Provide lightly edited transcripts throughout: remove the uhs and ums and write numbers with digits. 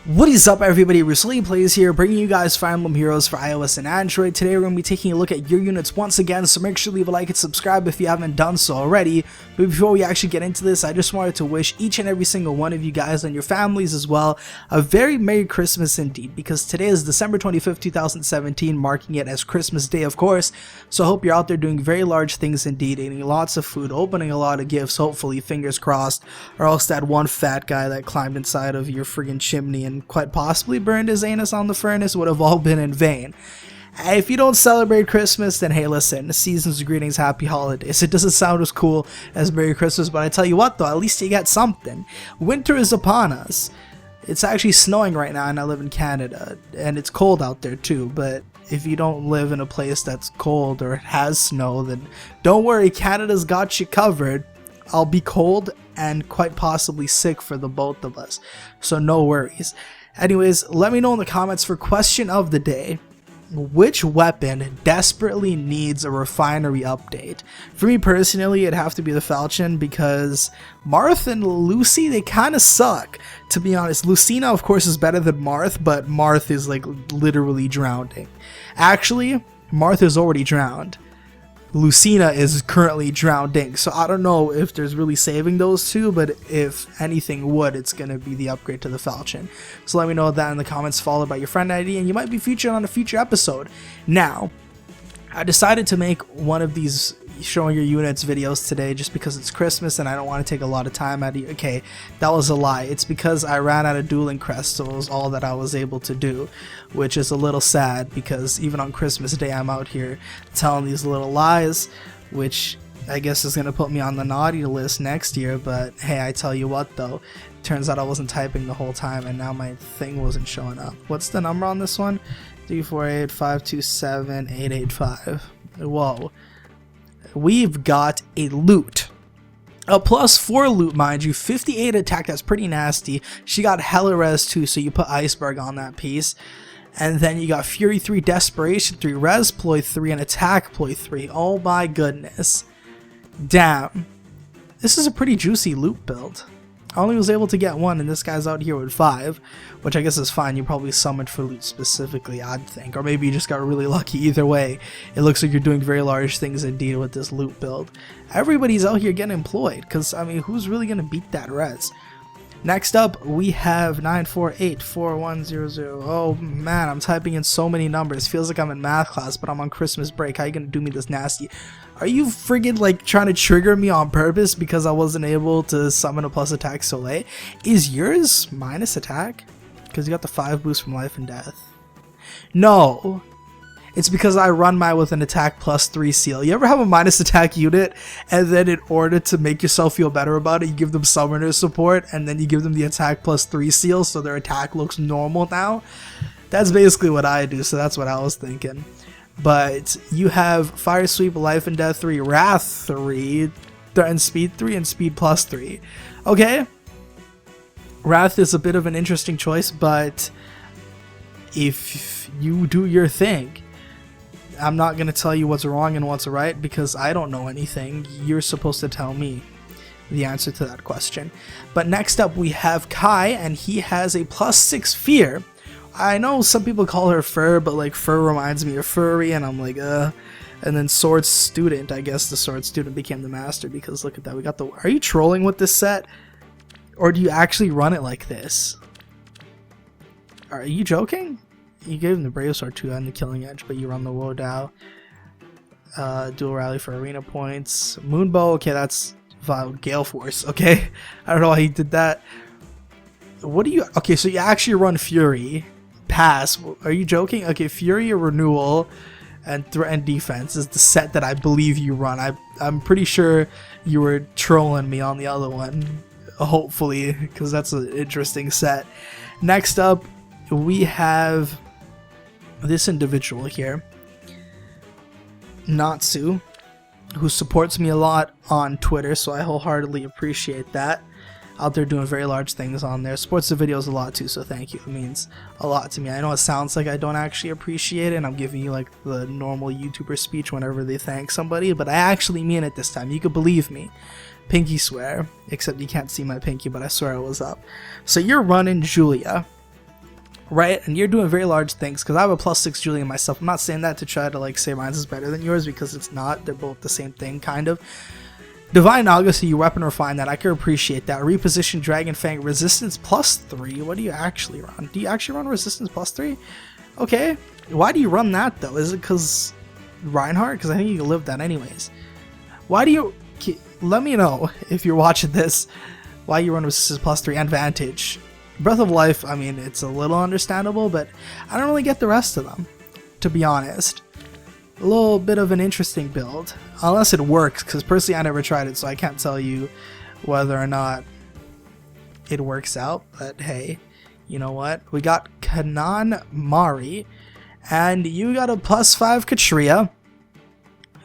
What is up, everybody? RasouliPlays here, bringing you guys Fire Emblem Heroes for iOS and Android. Today we're going to be taking a look at your units once again, so make sure to leave a like and subscribe if you haven't done so already. But before we actually get into this, I just wanted to wish each and every single one of you guys and your families as well a very Merry Christmas indeed, because today is December 25th, 2017, marking it as Christmas Day, of course. So I hope you're out there doing very large things indeed, eating lots of food, opening a lot of gifts, hopefully, fingers crossed, or else that one fat guy that climbed inside of your friggin' chimney and quite possibly burned his anus on the furnace would have all been in vain. If you don't celebrate Christmas, then hey, listen, season's greetings, happy holidays. It doesn't sound as cool as Merry Christmas, but I tell you what though, at least you get something. Winter is upon us. It's actually snowing right now and I live in Canada, and it's cold out there too, but if you don't live in a place that's cold or has snow, then don't worry, Canada's got you covered. I'll be cold and quite possibly sick for the both of us, so no worries. Anyways, let me know in the comments for question of the day. Which weapon desperately needs a refinery update? For me personally, it'd have to be the Falchion, because Marth and Lucy, they kind of suck, to be honest. Lucina, of course, is better than Marth, but Marth is like literally drowning. Actually, Marth is already drowned. Lucina is currently drowning, so I don't know if there's really saving those two, but if anything would, it's going to be the upgrade to the Falchion. So let me know that in the comments, followed by your friend ID, and you might be featured on a future episode. Now, I decided to make one of these showing your units videos today just because it's Christmas and I don't want to take a lot of time out of you. Okay, that was a lie. It's because I ran out of dueling crests, so it was all that I was able to do, which is a little sad because even on Christmas Day I'm out here telling these little lies, which I guess is going to put me on the naughty list next year. But hey, I tell you what though, turns out I wasn't typing the whole time and now my thing wasn't showing up. What's the number on this one? 348-527-885. Whoa. We've got a loot. A +4 loot, mind you. 58 attack, that's pretty nasty. She got hella res too, so you put Iceberg on that piece. And then you got Fury 3, Desperation 3, Res Ploy 3, and Attack Ploy 3. Oh my goodness. Damn. This is a pretty juicy loot build. I only was able to get one, and this guy's out here with 5, which I guess is fine. You probably summoned for loot specifically, I'd think. Or maybe you just got really lucky. Either way, it looks like you're doing very large things indeed with this loot build. Everybody's out here getting employed, because, I mean, who's really going to beat that res? Next up, we have 9484100. Oh man, I'm typing in so many numbers. Feels like I'm in math class, but I'm on Christmas break. How you gonna do me this nasty? Are you friggin' like trying to trigger me on purpose because I wasn't able to summon a plus attack so late? Is yours minus attack? Because you got the 5 boost from life and death. No. It's because I run mine with an attack +3 seal. You ever have a minus attack unit, and then in order to make yourself feel better about it, you give them summoner support, and then you give them the attack +3 seal so their attack looks normal now? That's basically what I do, so that's what I was thinking. But you have Fire Sweep, Life and Death 3, Wrath 3, Threaten Speed 3, and Speed +3. Okay? Wrath is a bit of an interesting choice, but if you do your thing, I'm not going to tell you what's wrong and what's right because I don't know anything. You're supposed to tell me the answer to that question. But next up we have Kai, and he has a +6 fear. I know some people call her Fur, but like Fur reminds me of Furry, and I'm like, And then Sword Student, I guess the Sword Student became the master because look at that. We got the... Are you trolling with this set? Or do you actually run it like this? Are you joking? You gave him the Brave Sword too and the Killing Edge, but you run the Wodao. Dual Rally for arena points. Moonbow, okay, that's Vile. Gale Force, okay. I don't know why he did that. What do you... Okay, so you actually run Fury. Pass. Are you joking? Okay, Fury or Renewal and Threat Defense is the set that I believe you run. I'm pretty sure you were trolling me on the other one. Hopefully, because that's an interesting set. Next up, we have this individual here, Natsu, who supports me a lot on Twitter, so I wholeheartedly appreciate that. Out there doing very large things on there. Supports the videos a lot too, so thank you. It means a lot to me. I know it sounds like I don't actually appreciate it, and I'm giving you like the normal YouTuber speech whenever they thank somebody, but I actually mean it this time. You could believe me. Pinky swear. Except you can't see my pinky, but I swear it was up. So you're running Julia. right? And you're doing very large things, because I have a +6 Julian myself. I'm not saying that to try to like say mine is better than yours, because it's not. They're both the same thing, kind of. Divine Naga, so you weapon refine that. I can appreciate that. Reposition Dragon Fang, resistance +3. What do you actually run? Do you actually run resistance +3? Okay. Why do you run that though? Is it because Reinhardt? Because I think you can live that anyways. Why do you... Let me know if you're watching this. Why you run resistance +3 and Vantage. Breath of Life, I mean, it's a little understandable, but I don't really get the rest of them, to be honest. A little bit of an interesting build, unless it works, because personally I never tried it, so I can't tell you whether or not it works out, but hey, you know what? We got Kanan Mari, and you got a +5 Katria,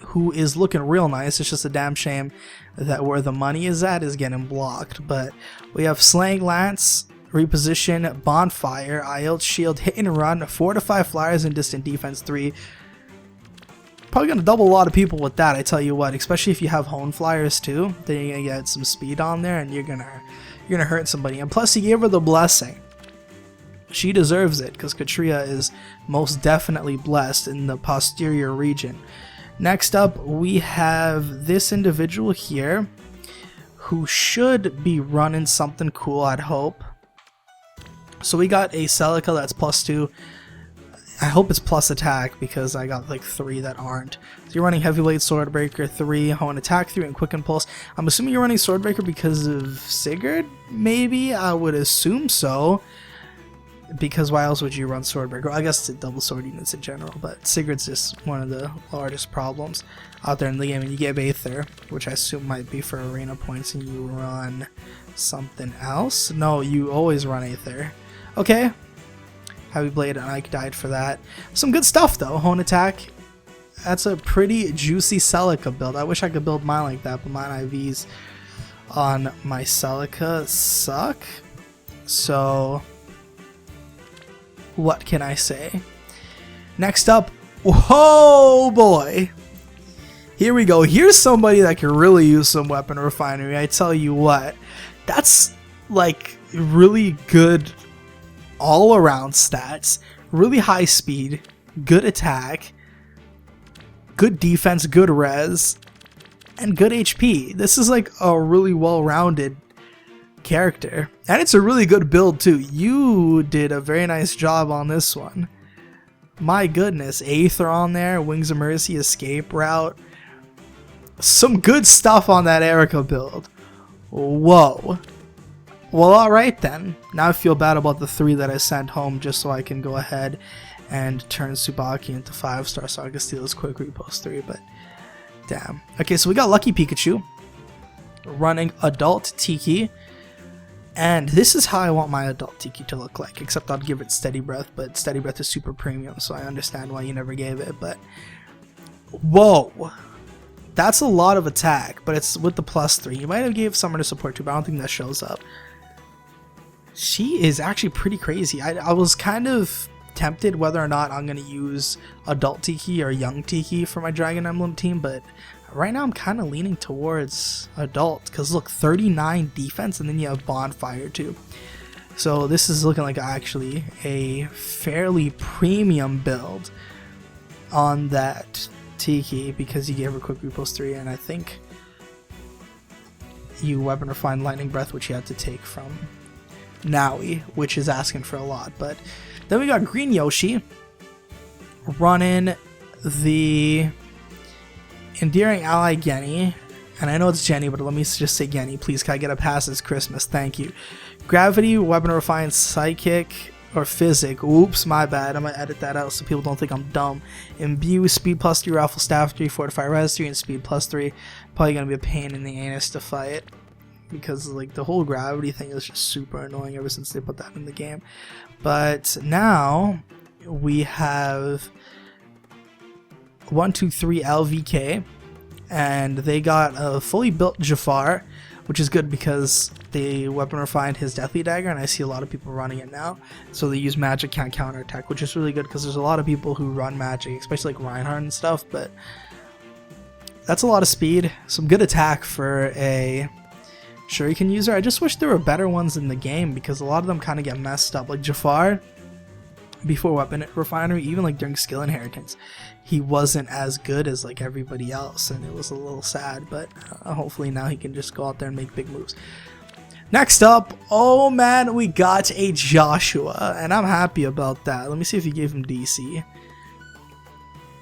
who is looking real nice. It's just a damn shame that where the money is at is getting blocked, but we have Slaying Lance, Reposition, Bonfire, IELTS Shield, Hit and Run, Fortify Flyers, and Distant Defense 3. Probably gonna double a lot of people with that, I tell you what, especially if you have Hone Flyers too. Then you're gonna get some speed on there, and you're gonna hurt somebody. And plus, he gave her the blessing. She deserves it, because Katria is most definitely blessed in the posterior region. Next up, we have this individual here, who should be running something cool, I'd hope. So we got a Celica that's +2. I hope it's plus attack, because I got like 3 that aren't. So you're running Heavy Blade, Swordbreaker 3, Hone Attack 3, and Quick Impulse. I'm assuming you're running Swordbreaker because of Sigurd, maybe? I would assume so. Because why else would you run Swordbreaker? I guess it's double sword units in general, but Sigurd's just one of the largest problems out there in the game. And you get Aether, which I assume might be for arena points, and you run something else? No, you always run Aether. Okay. Heavy Blade, and Ike died for that. Some good stuff though. Hone Attack. That's a pretty juicy Celica build. I wish I could build mine like that, but mine IVs on my Celica suck. So what can I say? Next up, oh boy. Here we go. Here's somebody that can really use some weapon refinery. I tell you what. That's like really good all around stats, really high speed, good attack, good defense, good res, and good HP. This is like a really well-rounded character, and it's a really good build too. You did a very nice job on this one. My goodness, Aether on there, Wings of Mercy, Escape Route, some good stuff on that Erica build. Whoa. Well, alright then. Now I feel bad about the 3 that I sent home, just so I can go ahead and turn Tsubaki into 5-star so I can steal his quick repost 3, but damn. Okay, so we got Lucky Pikachu running Adult Tiki, and this is how I want my Adult Tiki to look like, except I'd give it Steady Breath, but Steady Breath is super premium, so I understand why you never gave it, but whoa. That's a lot of attack, but it's with the +3. You might have gave Summoner support too, but I don't think that shows up. She is actually pretty crazy. I was kind of tempted whether or not I'm going to use Adult Tiki or Young Tiki for my Dragon Emblem team, but right now I'm kind of leaning towards Adult, because look, 39 defense, and then you have Bonfire too. So this is looking like actually a fairly premium build on that Tiki, because you gave her quick repost 3, and I think you weapon refine Lightning Breath, which you had to take from Naui, which is asking for a lot. But then we got Green Yoshi running the Endearing Ally Genny, and I know it's Jenny, but let me just say Genny, please. Can I get a pass? It's Christmas, thank you. Gravity, weapon refine Psychic, or Physic. Oops, my bad. I'm gonna edit that out so people don't think I'm dumb. Imbue, Speed +3, Raffle Staff 3, Fortify Res 3, and Speed +3. Probably gonna be a pain in the anus to fight, because like the whole gravity thing is just super annoying ever since they put that in the game. But now we have 1, 2, 3 LVK, and they got a fully built Jafar, which is good because they weapon refined his Deathly Dagger, and I see a lot of people running it now. So they use magic, can't counterattack, which is really good because there's a lot of people who run magic, especially like Reinhardt and stuff, but that's a lot of speed. Some good attack for a Shuriken user. I just wish there were better ones in the game because a lot of them kind of get messed up. Like Jafar, before weapon refinery, even like during skill inheritance, he wasn't as good as like everybody else, and it was a little sad, but hopefully now he can just go out there and make big moves. Next up, oh man, we got a Joshua, and I'm happy about that. Let me see if you gave him DC.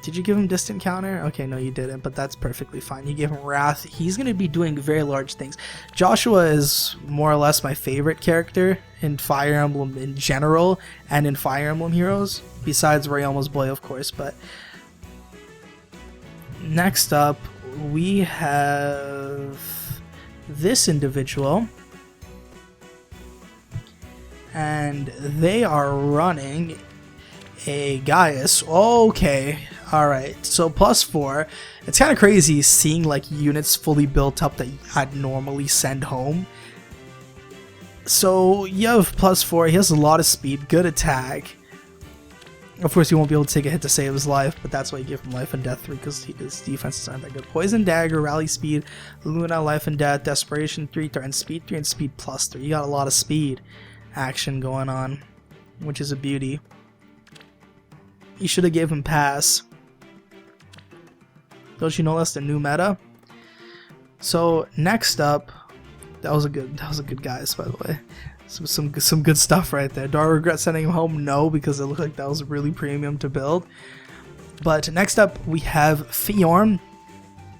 Did you give him distant counter? Okay, no you didn't, but that's perfectly fine. You gave him Wrath. He's going to be doing very large things. Joshua is more or less my favorite character in Fire Emblem in general, and in Fire Emblem Heroes, besides Rayalma's boy, of course. But next up, we have this individual, and they are running a Gaius. Okay, alright, so +4. It's kind of crazy seeing like units fully built up that I'd normally send home. So you have +4, he has a lot of speed, good attack. Of course, he won't be able to take a hit to save his life, but that's why you give him life and death 3, because his defenses aren't that good. Poison Dagger, Rally Speed, Luna, Life and Death, Desperation 3, Threat and Speed 3, and Speed +3. You got a lot of speed action going on, which is a beauty. You should have gave him Pass. Don't you know that's the new meta? So next up, that was a good guys, by the way. Some good stuff right there. Do I regret sending him home? No, because it looked like that was really premium to build. But next up we have Fjorm.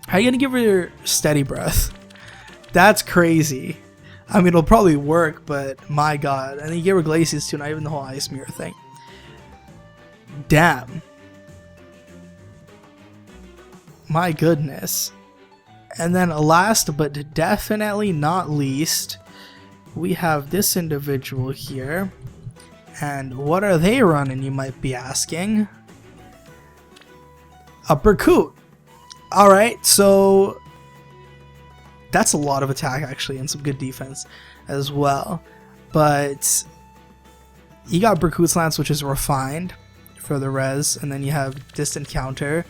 How are you gonna give her Steady Breath? That's crazy. I mean, it'll probably work, but my god. And then you gave her Glacius too, not even the whole Ice Mirror thing. Damn. My goodness. And then last but definitely not least, we have this individual here. And what are they running, you might be asking? A Berkut. Alright, so that's a lot of attack actually, and some good defense as well. But you got Berkut's Lance, which is refined for the res, and then you have distant counter,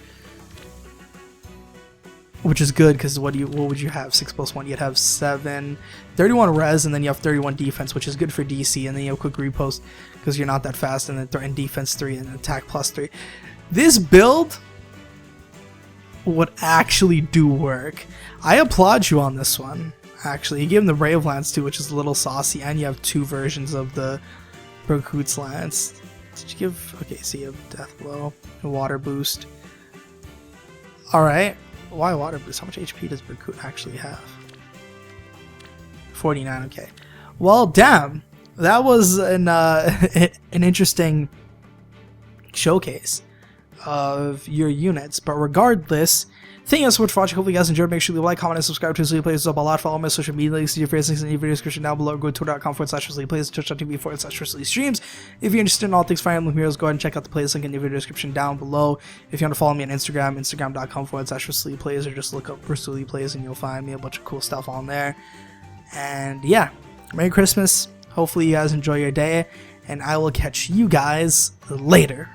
which is good because what would you have? 6+1, you'd have 31 res, and then you have 31 defense, which is good for DC, and then you have quick repost because you're not that fast, and then threat and defense 3 and attack +3. This build would actually do work. I applaud you on this one. Actually, you gave him the Brave Lance too, which is a little saucy, and you have 2 versions of the Berkut's Lance. Did you give? Okay, so you have Death Blow, and Water Boost. Alright, why Water Boost? How much HP does Berkut actually have? 49, okay. Well, damn, that was an interesting showcase of your units, but regardless, thank you so much for watching. Hopefully you guys enjoyed. Make sure you like, comment, and subscribe to RasouliPlays. Up a lot. Follow my social media links to your favorite links in the video description down below. Go to twitter.com/RasouliPlays, twitch.tv/RasouliStreams. If you're interested in all things Fire Emblem Heroes, go ahead and check out the playlist link in the video description down below. If you want to follow me on Instagram, instagram.com/RasouliPlays, or just look up RasouliPlays and you'll find me. A bunch of cool stuff on there. And yeah, Merry Christmas. Hopefully you guys enjoy your day, and I will catch you guys later.